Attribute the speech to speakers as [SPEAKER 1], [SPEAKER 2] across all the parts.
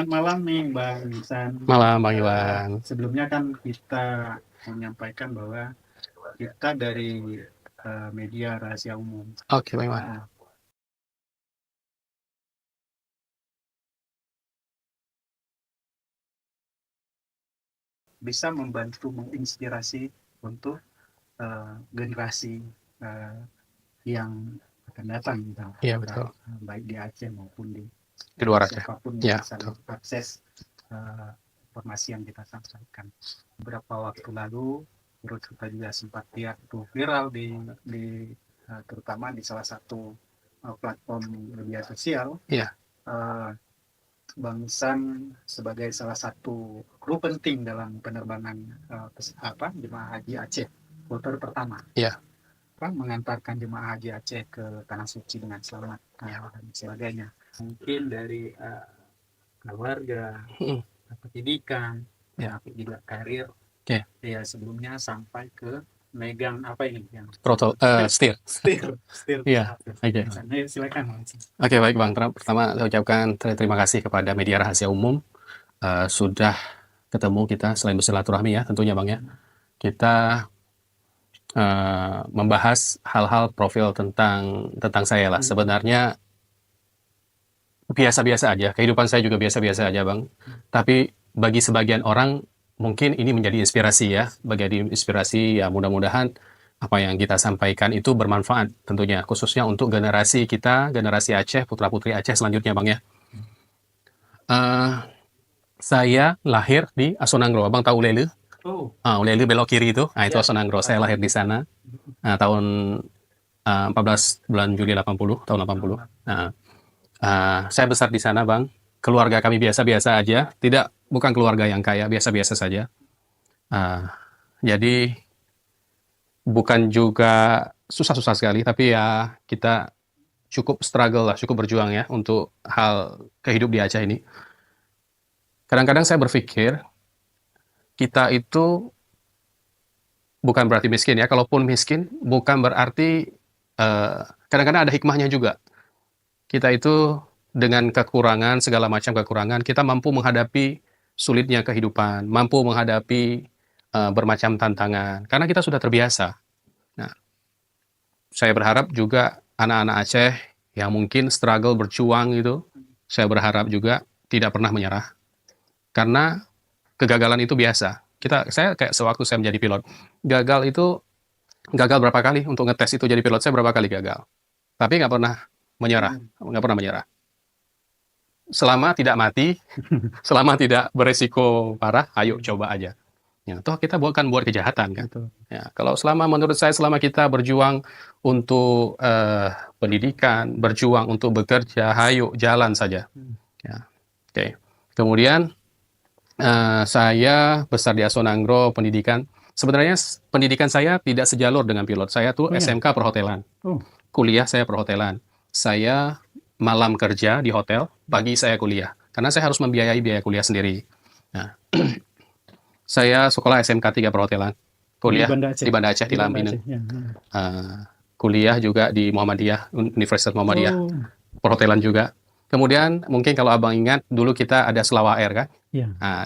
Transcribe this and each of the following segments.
[SPEAKER 1] Selamat malam nih Bang San.
[SPEAKER 2] Malam Bang Iwan.
[SPEAKER 1] Sebelumnya kan kita menyampaikan bahwa kita dari media rahasia umum.
[SPEAKER 2] Oke Bang Iwan.
[SPEAKER 1] Nah, bisa membantu menginspirasi untuk generasi eh, yang akan datang, gitu.
[SPEAKER 2] Iya betul.
[SPEAKER 1] Baik di Aceh maupun di
[SPEAKER 2] Di luar aja.
[SPEAKER 1] siapapun yang
[SPEAKER 2] Ya
[SPEAKER 1] bisa
[SPEAKER 2] betul.
[SPEAKER 1] akses informasi yang kita sampaikan. Beberapa waktu lalu, menurut kita juga sempat lihat tuh viral di terutama di salah satu platform media sosial.
[SPEAKER 2] Iya.
[SPEAKER 1] uh, Bang San sebagai salah satu kru penting dalam penerbangan jemaah haji Aceh kloter pertama.
[SPEAKER 2] Iya.
[SPEAKER 1] Mengantarkan jemaah haji Aceh ke tanah suci dengan selamat dan sebagainya. Mungkin dari keluarga,
[SPEAKER 2] Mm.
[SPEAKER 1] pendidikan,
[SPEAKER 2] Ya.
[SPEAKER 1] tapi juga karir.
[SPEAKER 2] Oke.
[SPEAKER 1] Ya sebelumnya sampai ke megang apa ini yang
[SPEAKER 2] Setir.
[SPEAKER 1] setir.
[SPEAKER 2] Iya. Oke.
[SPEAKER 1] Silakan.
[SPEAKER 2] Oke baik Bang. Pertama saya ucapkan terima kasih kepada media rahasia umum sudah ketemu kita selain bersilaturahmi ya tentunya Bang ya. Kita membahas hal-hal profil tentang saya lah. Sebenarnya biasa-biasa aja. Kehidupan saya juga biasa-biasa aja Bang. Tapi bagi sebagian orang mungkin ini menjadi inspirasi ya. Bagi inspirasi ya mudah-mudahan apa yang kita sampaikan itu bermanfaat tentunya. Khususnya untuk generasi kita, generasi Aceh, putra-putri Aceh selanjutnya Bang ya. Saya lahir di Asonangro. Abang tahu Ulele? Ulele belok kiri itu. Nah itu Asonangro. Saya lahir di sana. Tahun 14 bulan Juli 80, tahun 80. Saya besar di sana, Bang. Keluarga kami biasa-biasa aja. Bukan keluarga yang kaya, biasa-biasa saja. Jadi bukan juga susah-susah sekali, tapi ya kita cukup struggle lah, cukup berjuang ya untuk hal kehidup di Aceh ini. Kadang-kadang saya berpikir kita itu bukan berarti miskin ya. Kalaupun miskin, bukan berarti kadang-kadang ada hikmahnya juga. Kita itu dengan kekurangan, segala macam kekurangan, kita mampu menghadapi sulitnya kehidupan, mampu menghadapi bermacam tantangan, karena kita sudah terbiasa. Nah, saya berharap juga anak-anak Aceh yang mungkin struggle berjuang gitu, saya berharap juga tidak pernah menyerah, karena kegagalan itu biasa. Saya kayak sewaktu saya menjadi pilot, gagal berapa kali untuk ngetes itu jadi pilot, saya berapa kali gagal. Tapi nggak pernah menyerah. Selama tidak mati, selama tidak beresiko parah, ayo coba aja. Ya, toh kita bukan buat kejahatan kan. Ya, kalau menurut saya selama kita berjuang untuk pendidikan, berjuang untuk bekerja, ayo jalan saja. Ya, oke. Kemudian saya besar di Asonangro, pendidikan. Sebenarnya pendidikan saya tidak sejalur dengan pilot. Saya tuh SMK perhotelan. Kuliah saya perhotelan. Saya malam kerja di hotel, pagi saya kuliah. Karena saya harus membiayai biaya kuliah sendiri. Nah, saya sekolah SMK 3 perhotelan. Kuliah di Banda Aceh, di Lampinang. Kuliah juga di Muhammadiyah, Universitas Muhammadiyah. Perhotelan juga. Kemudian mungkin kalau abang ingat, dulu kita ada Selawa Air kan?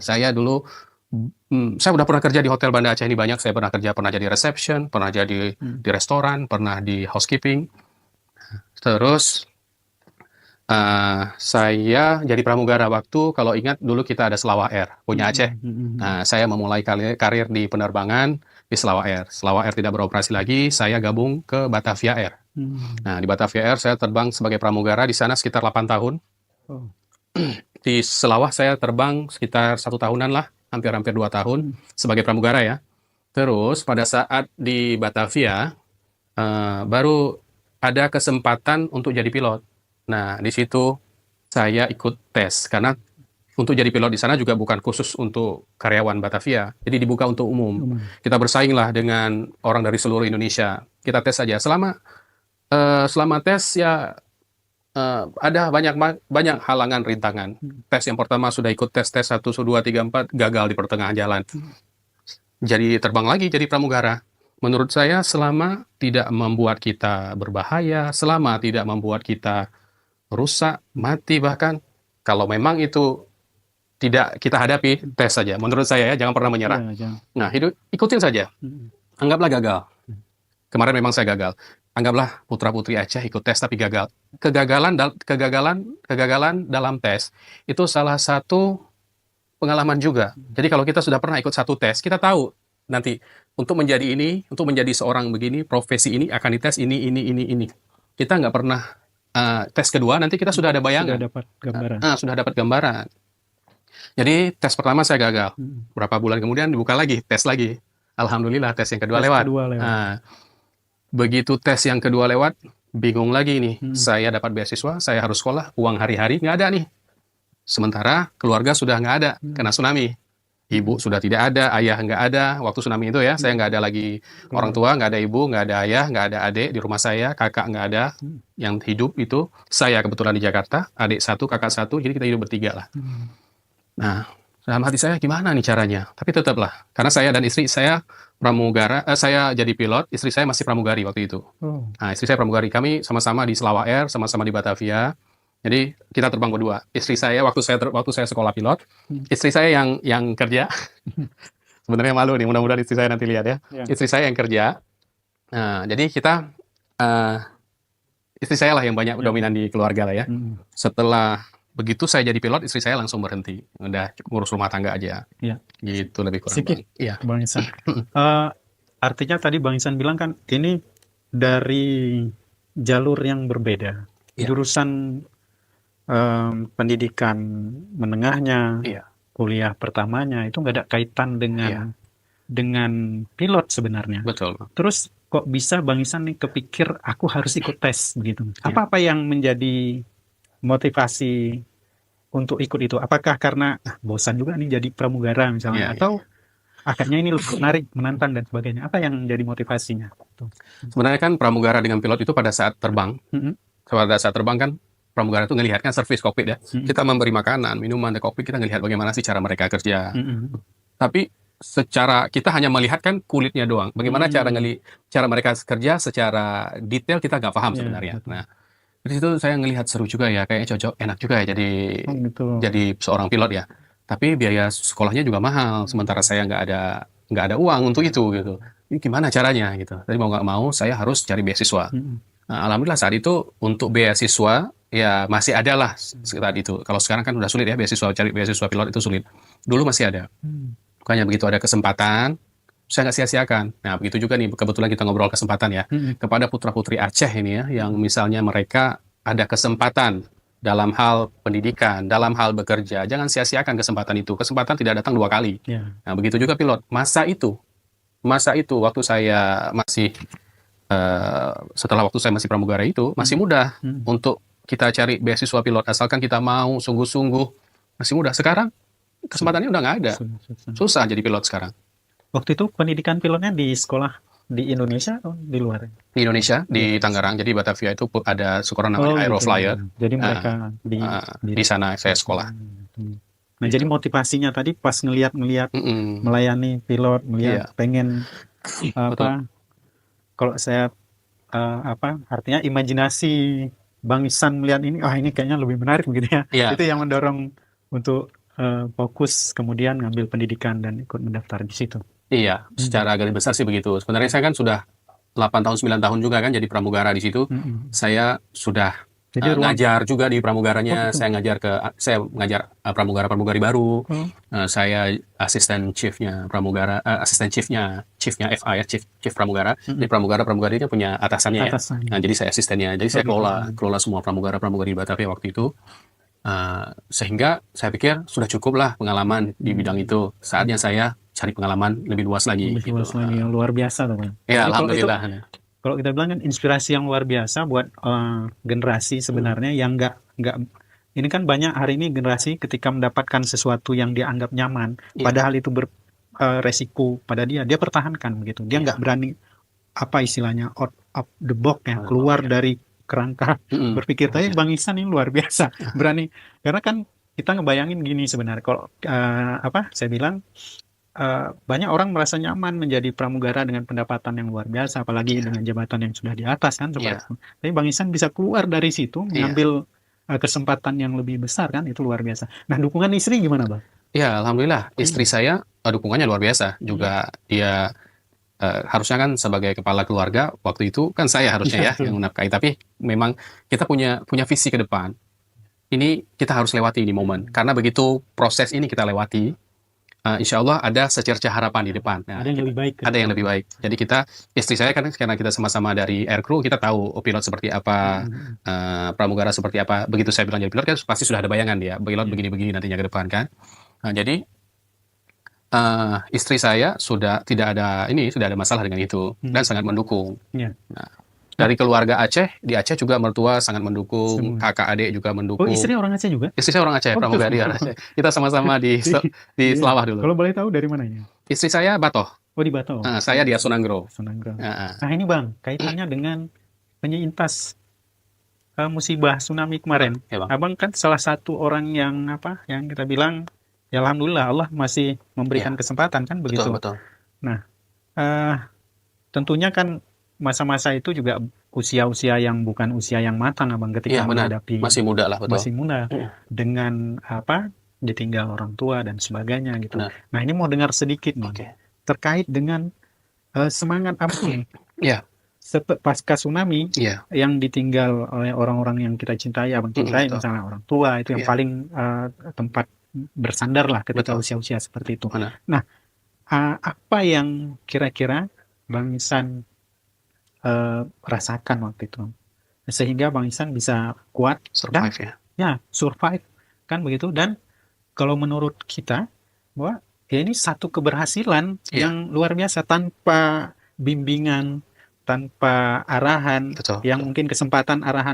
[SPEAKER 2] Saya dulu, saya udah pernah kerja di hotel Banda Aceh ini banyak. Saya pernah jadi reception, pernah jadi di restoran, pernah di housekeeping. Terus saya jadi pramugara waktu, kalau ingat dulu kita ada Selawa Air, punya Aceh. Saya memulai karir di penerbangan di Selawa Air. Selawa Air tidak beroperasi lagi, saya gabung ke Batavia Air. Nah, di Batavia Air saya terbang sebagai pramugara di sana sekitar 8 tahun. Di Selawah saya terbang sekitar 1 tahunan lah, hampir 2 tahun sebagai pramugara ya. Terus pada saat di Batavia, baru ada kesempatan untuk jadi pilot. Nah, di situ saya ikut tes, karena untuk jadi pilot di sana juga bukan khusus untuk karyawan Batavia, jadi dibuka untuk umum. Kita bersaing lah dengan orang dari seluruh Indonesia. Kita tes saja. Selama tes ya ada banyak halangan, rintangan. Tes yang pertama sudah ikut tes 1, 2, 3, 4, gagal di pertengahan jalan. Jadi terbang lagi jadi pramugara. Menurut saya selama tidak membuat kita berbahaya, selama tidak membuat kita rusak, mati bahkan, kalau memang itu tidak kita hadapi, tes saja. Menurut saya ya, jangan pernah menyerah.
[SPEAKER 3] Iya, jangan.
[SPEAKER 2] Nah, ikutin saja. Anggaplah gagal. Kemarin memang saya gagal. Anggaplah putra-putri Aceh ikut tes tapi gagal. Kegagalan dalam tes itu salah satu pengalaman juga. Jadi kalau kita sudah pernah ikut satu tes, kita tahu nanti untuk menjadi ini, untuk menjadi seorang begini, profesi ini akan dites ini. Kita nggak pernah tes kedua, nanti kita sudah ada bayangan.
[SPEAKER 3] Sudah dapat gambaran.
[SPEAKER 2] Sudah dapat gambaran. Jadi tes pertama saya gagal. Berapa bulan kemudian dibuka lagi, tes lagi. Alhamdulillah tes yang kedua lewat. Begitu tes yang kedua lewat, bingung lagi nih. Saya dapat beasiswa, saya harus sekolah, uang hari-hari nggak ada nih. Sementara keluarga sudah nggak ada, kena tsunami. Ibu sudah tidak ada, ayah nggak ada. Waktu tsunami itu ya, saya nggak ada lagi orang tua, nggak ada ibu, nggak ada ayah, nggak ada adik di rumah saya, kakak nggak ada. Yang hidup itu, saya kebetulan di Jakarta, adik satu, kakak satu, jadi kita hidup bertiga lah. Nah, dalam hati saya gimana nih caranya? Tapi tetaplah, karena saya dan istri saya pramugara, saya jadi pilot, istri saya masih pramugari waktu itu. Nah, istri saya pramugari, kami sama-sama di Selawah Air, sama-sama di Batavia. Jadi kita terbang berdua. Istri saya waktu saya sekolah pilot, istri saya yang kerja. Sebenarnya malu nih, mudah-mudahan istri saya nanti lihat ya. Istri saya yang kerja. Nah, jadi kita istri saya lah yang banyak dominan di keluarga lah ya. Setelah begitu saya jadi pilot, istri saya langsung berhenti. Udah ngurus rumah tangga aja. Gitu lebih kurang.
[SPEAKER 3] Sikit,
[SPEAKER 2] Iya.
[SPEAKER 3] Bang Ihsan. Artinya tadi Bang Ihsan bilang kan ini dari jalur yang berbeda. Jurusan pendidikan menengahnya, kuliah pertamanya itu nggak ada kaitan dengan pilot sebenarnya.
[SPEAKER 2] Betul.
[SPEAKER 3] Terus kok bisa Bang Ihsan nih kepikir aku harus ikut tes begitu? Apa yang menjadi motivasi untuk ikut itu? Apakah karena bosan juga nih jadi pramugara misalnya, atau akhirnya ini lebih menarik, menantang dan sebagainya? Apa yang jadi motivasinya?
[SPEAKER 2] Sebenarnya kan pramugara dengan pilot itu pada saat terbang, pada saat terbang kan pramugara itu ngelihat kan servis kokpit ya. Kita memberi makanan, minuman di kokpit, kita ngelihat bagaimana sih cara mereka kerja. Tapi secara kita hanya melihat kan kulitnya doang. Bagaimana cara mereka kerja secara detail kita nggak paham sebenarnya. Nah, dari situ saya ngelihat seru juga ya, kayaknya cocok, enak juga ya jadi seorang pilot ya. Tapi biaya sekolahnya juga mahal, sementara saya nggak ada uang untuk itu gitu. Ini gimana caranya gitu. Jadi mau nggak mau saya harus cari beasiswa. Nah, alhamdulillah saat itu untuk beasiswa ya masih ada lah sekitar itu. Kalau sekarang kan udah sulit ya cari beasiswa pilot itu sulit. Dulu masih ada. Makanya begitu ada kesempatan, saya nggak sia-siakan. Nah, begitu juga nih, kebetulan kita ngobrol kesempatan ya, kepada putra-putri Aceh ini ya, yang misalnya mereka ada kesempatan dalam hal pendidikan, dalam hal bekerja, jangan sia-siakan kesempatan itu. Kesempatan tidak datang 2 kali. Nah, begitu juga pilot. Masa itu, waktu saya masih, setelah waktu saya masih pramugara itu, masih mudah untuk kita cari beasiswa pilot, asalkan kita mau sungguh-sungguh, masih mudah. Sekarang, kesempatannya udah nggak ada. Susah jadi pilot sekarang.
[SPEAKER 3] Waktu itu pendidikan pilotnya di sekolah di Indonesia atau di luar?
[SPEAKER 2] Di Indonesia, di Tangerang. Jadi Batavia itu ada sekolah namanya Aeroflyer.
[SPEAKER 3] Jadi mereka
[SPEAKER 2] di sana saya sekolah.
[SPEAKER 3] Nah, jadi motivasinya tadi pas ngelihat melayani pilot, melihat pengen kalau saya artinya imajinasi Bang Ihsan melihat ini, ini kayaknya lebih menarik begitu ya. Itu yang mendorong untuk fokus kemudian ngambil pendidikan dan ikut mendaftar di situ.
[SPEAKER 2] Iya, secara garis besar sih begitu. Sebenarnya saya kan sudah 8 tahun 9 tahun juga kan jadi pramugara di situ. Saya sudah ngajar juga di pramugaranya. Saya ngajar pramugari baru. Saya asisten chiefnya pramugara, chiefnya FA ya, chief pramugara. Di pramugari kan punya atasannya ya. Nah, jadi saya asistennya. Jadi saya kelola semua pramugari di Batavia waktu itu. Sehingga saya pikir sudah cukup lah pengalaman di bidang itu. Saatnya saya cari pengalaman lebih luas lagi.
[SPEAKER 3] Yang luar biasa tuh, Bang.
[SPEAKER 2] Ya, alhamdulillah.
[SPEAKER 3] Kalau kita bilang kan inspirasi yang luar biasa buat generasi sebenarnya yang nggak ini kan banyak hari ini generasi ketika mendapatkan sesuatu yang dianggap nyaman, padahal itu resiko pada dia pertahankan begitu. Dia nggak berani istilahnya out of the box ya, keluar dari kerangka berpikir. Tapi Bang Ihsan ini luar biasa berani, karena kan kita ngebayangin gini sebenarnya kalau saya bilang banyak orang merasa nyaman menjadi pramugara dengan pendapatan yang luar biasa, apalagi dengan jabatan yang sudah di atas kan. Tapi Bang Ihsan bisa keluar dari situ mengambil kesempatan yang lebih besar kan, itu luar biasa. Nah, dukungan istri gimana, Bang?
[SPEAKER 2] Ya, alhamdulillah istri saya dukungannya luar biasa. Juga dia harusnya kan sebagai kepala keluarga waktu itu kan saya harusnya ya yang menafkahi. Tapi memang kita punya visi ke depan. Ini kita harus lewati ini momen karena begitu proses ini kita lewati, insya Allah ada secerca harapan di depan. Nah,
[SPEAKER 3] Ada yang lebih baik.
[SPEAKER 2] ada yang lebih baik. Jadi kita, istri saya kan karena kita sama-sama dari aircrew, kita tahu pilot seperti apa, pramugara seperti apa. Begitu saya bilang jadi pilot kan pasti sudah ada bayangan dia, pilot begini-begini nantinya ke depan kan. Nah, jadi istri saya sudah tidak ada masalah dengan itu dan sangat mendukung.
[SPEAKER 3] Iya.
[SPEAKER 2] Nah, dari keluarga Aceh, di Aceh juga mertua sangat
[SPEAKER 3] Semua.
[SPEAKER 2] mendukung, kakak adik juga
[SPEAKER 3] Oh,
[SPEAKER 2] mendukung.
[SPEAKER 3] istri orang Aceh juga?
[SPEAKER 2] Istri saya orang Aceh,
[SPEAKER 3] Oh,
[SPEAKER 2] pramugari orang Aceh. Kita sama-sama di
[SPEAKER 3] Iya.
[SPEAKER 2] Selawah dulu.
[SPEAKER 3] Kalau boleh tahu dari mananya?
[SPEAKER 2] Istri saya Batoh,
[SPEAKER 3] Oh, di Bato.
[SPEAKER 2] saya di Asunanggro.
[SPEAKER 3] Sonanggrang.
[SPEAKER 2] Nah,
[SPEAKER 3] Nah, ini Bang, kaitannya dengan penyintas musibah tsunami kemarin.
[SPEAKER 2] ya Bang.
[SPEAKER 3] Abang kan salah satu orang yang yang kita bilang ya alhamdulillah Allah masih memberikan kesempatan kan begitu.
[SPEAKER 2] Betul.
[SPEAKER 3] Eh, tentunya kan masa-masa itu juga usia-usia yang bukan usia yang matang Abang ketika
[SPEAKER 2] Iya, benar.
[SPEAKER 3] menghadapi
[SPEAKER 2] Masih muda lah, betul.
[SPEAKER 3] masih muda
[SPEAKER 2] Mm.
[SPEAKER 3] dengan ditinggal orang tua dan sebagainya gitu.
[SPEAKER 2] Benar.
[SPEAKER 3] Nah, ini mau dengar sedikit nih
[SPEAKER 2] Oke.
[SPEAKER 3] terkait dengan semangat Abang
[SPEAKER 2] Iya.
[SPEAKER 3] pasca tsunami
[SPEAKER 2] Iya.
[SPEAKER 3] yang ditinggal oleh orang-orang yang kita cintai, Abang cintai,
[SPEAKER 2] betul.
[SPEAKER 3] misalnya orang tua itu yang
[SPEAKER 2] Iya.
[SPEAKER 3] paling tempat bersandar lah ketika
[SPEAKER 2] Betul.
[SPEAKER 3] usia-usia seperti itu.
[SPEAKER 2] Benar.
[SPEAKER 3] Nah, apa yang kira-kira Bang Ihsan rasakan waktu itu sehingga Bang Ihsan bisa kuat
[SPEAKER 2] Survive
[SPEAKER 3] ya survive kan begitu, dan kalau menurut kita bahwa ya ini satu keberhasilan
[SPEAKER 2] Iya.
[SPEAKER 3] yang luar biasa tanpa bimbingan, tanpa arahan
[SPEAKER 2] Betul.
[SPEAKER 3] yang mungkin kesempatan arahan